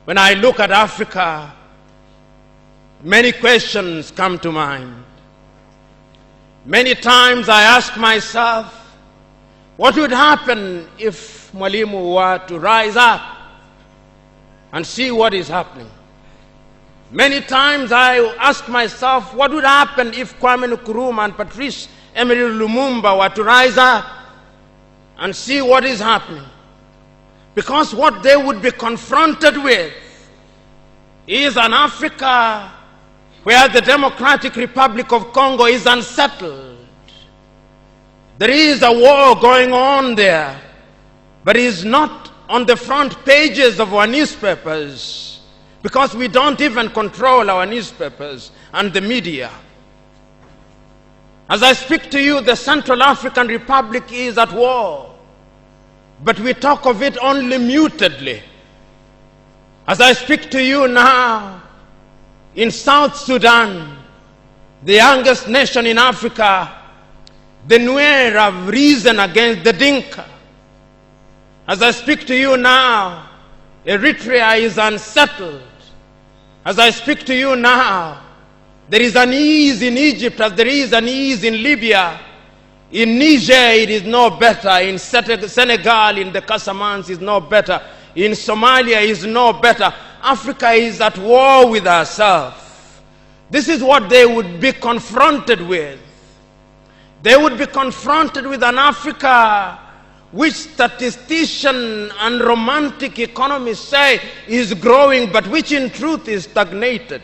When I look at Africa, many questions come to mind. Many times I ask myself, what would happen if Mwalimu were to rise up and see what is happening? Many times I ask myself, what would happen if Kwame Nkrumah and Patrice Emery Lumumba were to rise up and see what is happening? Because what they would be confronted with is an Africa where the Democratic Republic of Congo is unsettled. There is a war going on there, but it is not on the front pages of our newspapers because we don't even control our newspapers and the media. As I speak to you, the Central African Republic is at war, but we talk of it only mutedly. As I speak to you now, in South Sudan, the youngest nation in Africa, the Nuer have risen against the Dinka. As I speak to you now, Eritrea is unsettled. As I speak to you now, there is an ease in Egypt as there is an ease in Libya. In Niger, it is no better. In Senegal, in the Casamance, is no better. In Somalia, is no better. Africa is at war with herself. This is what they would be confronted with. They would be confronted with an Africa which statisticians and romantic economists say is growing, but which in truth is stagnated.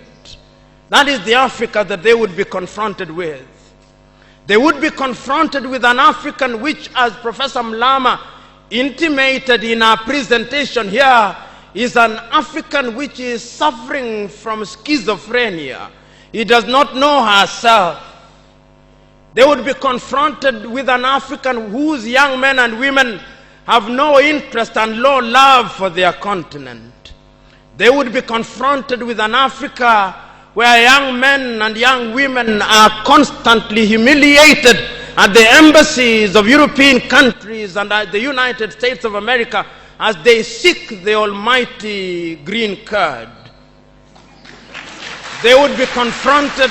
That is the Africa that they would be confronted with. They would be confronted with an African which, as Professor Mlama intimated in our presentation here, is an African which is suffering from schizophrenia. He does not know herself. They would be confronted with an African whose young men and women have no interest and low love for their continent. They would be confronted with an Africa where young men and young women are constantly humiliated at the embassies of European countries and at the United States of America as they seek the almighty green card. They would be confronted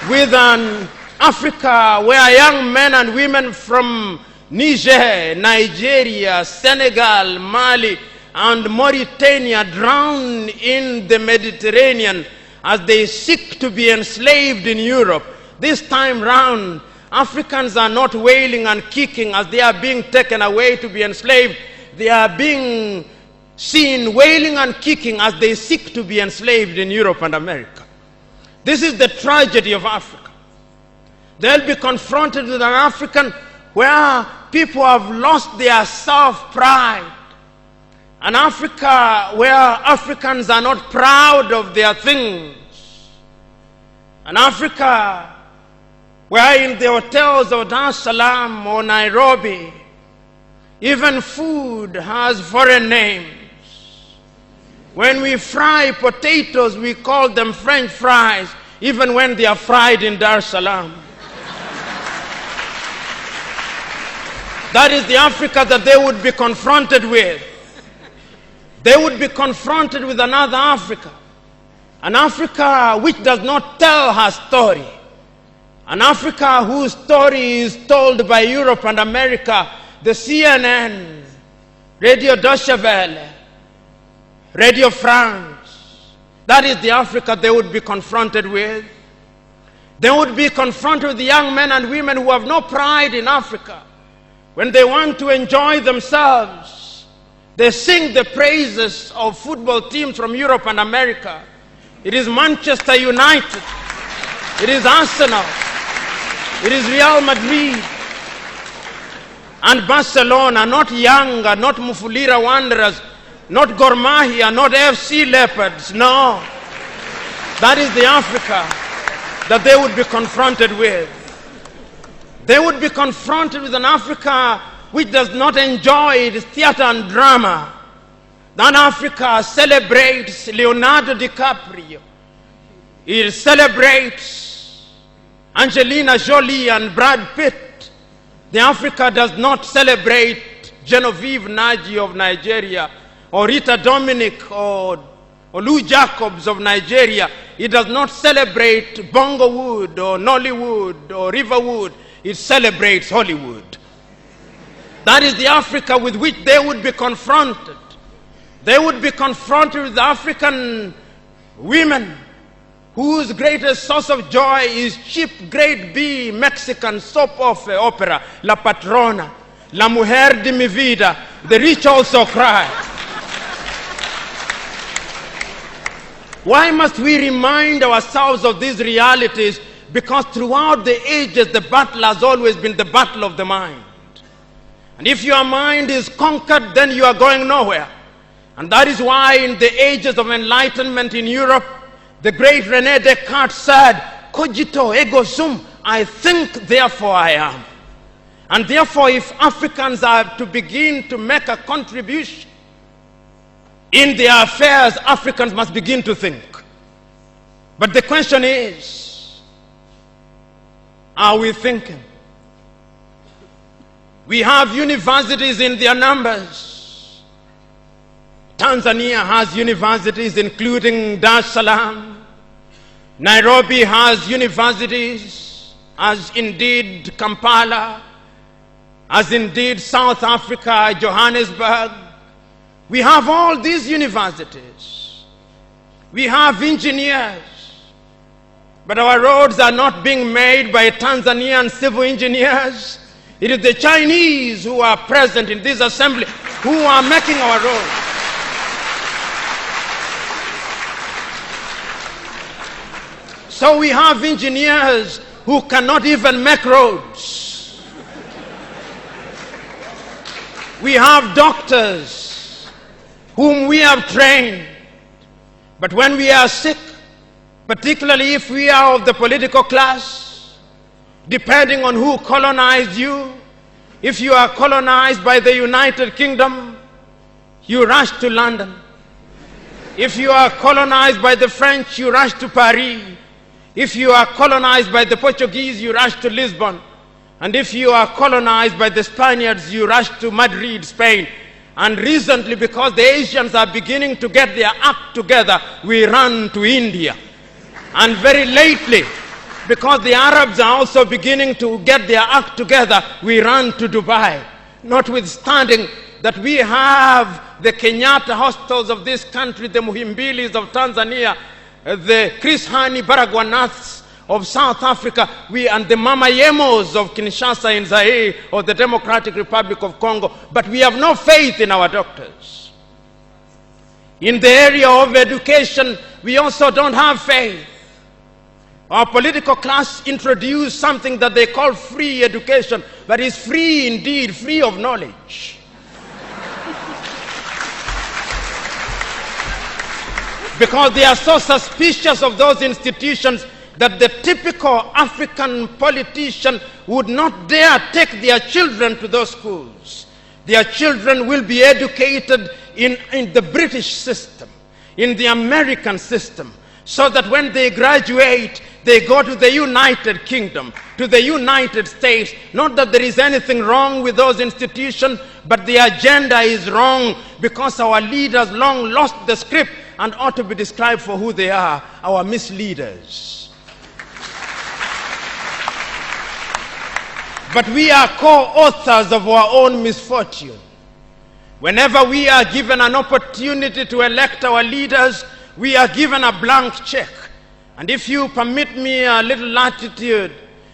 with an Africa where young men and women from Niger, Nigeria, Senegal, Mali, and Mauritania drown in the Mediterranean as they seek to be enslaved in Europe. This time round, Africans are not wailing and kicking as they are being taken away to be enslaved. They are being seen wailing and kicking as they seek to be enslaved in Europe and America. This is the tragedy of Africa. They'll be confronted with an African where people have lost their self-pride. An Africa where Africans are not proud of their things. An Africa where in the hotels of Dar es Salaam or Nairobi, even food has foreign names. When we fry potatoes, we call them French fries, even when they are fried in Dar es Salaam. That is the Africa that they would be confronted with. They would be confronted with another Africa. An Africa which does not tell her story. An Africa whose story is told by Europe and America, the CNN, Radio Deutsche Welle, Radio France. That is the Africa they would be confronted with. They would be confronted with the young men and women who have no pride in Africa. When they want to enjoy themselves, they sing the praises of football teams from Europe and America. It is Manchester United. It is Arsenal. It is Real Madrid. And Barcelona, not Yanga, not Mufulira Wanderers, not Gor Mahia, not FC Leopards. No. That is the Africa that they would be confronted with. They would be confronted with an Africa which does not enjoy its theater and drama. That Africa celebrates Leonardo DiCaprio. It celebrates Angelina Jolie and Brad Pitt. The Africa does not celebrate Genevieve Naji of Nigeria or Rita Dominic or Lou Jacobs of Nigeria, it does not celebrate Bongowood or Nollywood or Riverwood. It celebrates Hollywood. That is the Africa with which they would be confronted. They would be confronted with African women whose greatest source of joy is cheap grade B Mexican soap opera, La Patrona, La Mujer de mi Vida, The Rich Also Cry. Why must we remind ourselves of these realities? Because throughout the ages, the battle has always been the battle of the mind. And if your mind is conquered, then you are going nowhere. And that is why in the ages of enlightenment in Europe, the great René Descartes said, cogito ergo sum, I think, therefore I am. And therefore, if Africans are to begin to make a contribution in their affairs, Africans must begin to think. But the question is, are we thinking? We have universities in their numbers. Tanzania has universities including Dar es Salaam. Nairobi has universities, as indeed Kampala, as indeed South Africa, Johannesburg. We have all these universities. We have engineers. But our roads are not being made by Tanzanian civil engineers. It is the Chinese who are present in this assembly who are making our roads. So we have engineers who cannot even make roads. We have doctors whom we have trained. But when we are sick, particularly if we are of the political class, depending on who colonized you, if you are colonized by the United Kingdom, you rush to London. If you are colonized by the French, you rush to Paris. If you are colonized by the Portuguese, you rush to Lisbon. And if you are colonized by the Spaniards, you rush to Madrid, Spain. And recently, because the Asians are beginning to get their act together, we run to India. And very lately, because the Arabs are also beginning to get their act together, we run to Dubai. Notwithstanding that we have the Kenyatta hostels of this country, the Muhimbilis of Tanzania, the Chris Hani Baragwanaths of South Africa, and the Mama Yemos of Kinshasa in Zaire or the Democratic Republic of Congo, but we have no faith in our doctors. In the area of education, we also don't have faith. Our political class introduced something that they call free education, but it's free indeed, free of knowledge. Because they are so suspicious of those institutions that the typical African politician would not dare take their children to those schools. Their children will be educated in the British system, in the American system, so that when they graduate, they go to the United Kingdom, to the United States. Not that there is anything wrong with those institutions, but the agenda is wrong because our leaders long lost the script and ought to be described for who they are, our misleaders. But we are co-authors of our own misfortune. Whenever we are given an opportunity to elect our leaders, we are given a blank check. And if you permit me a little latitude,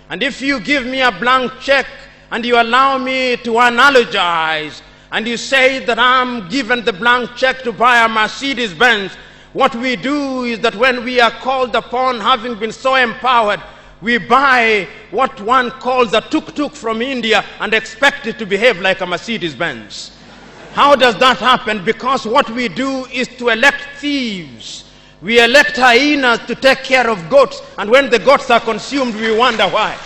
and if you give me a blank check, and you allow me to analogize, and you say that I'm given the blank check to buy a Mercedes Benz, what we do is that when we are called upon, having been so empowered, we buy what one calls a tuk-tuk from India and expect it to behave like a Mercedes Benz. How does that happen? Because what we do is to elect thieves. We elect hyenas to take care of goats, and when the goats are consumed, we wonder why.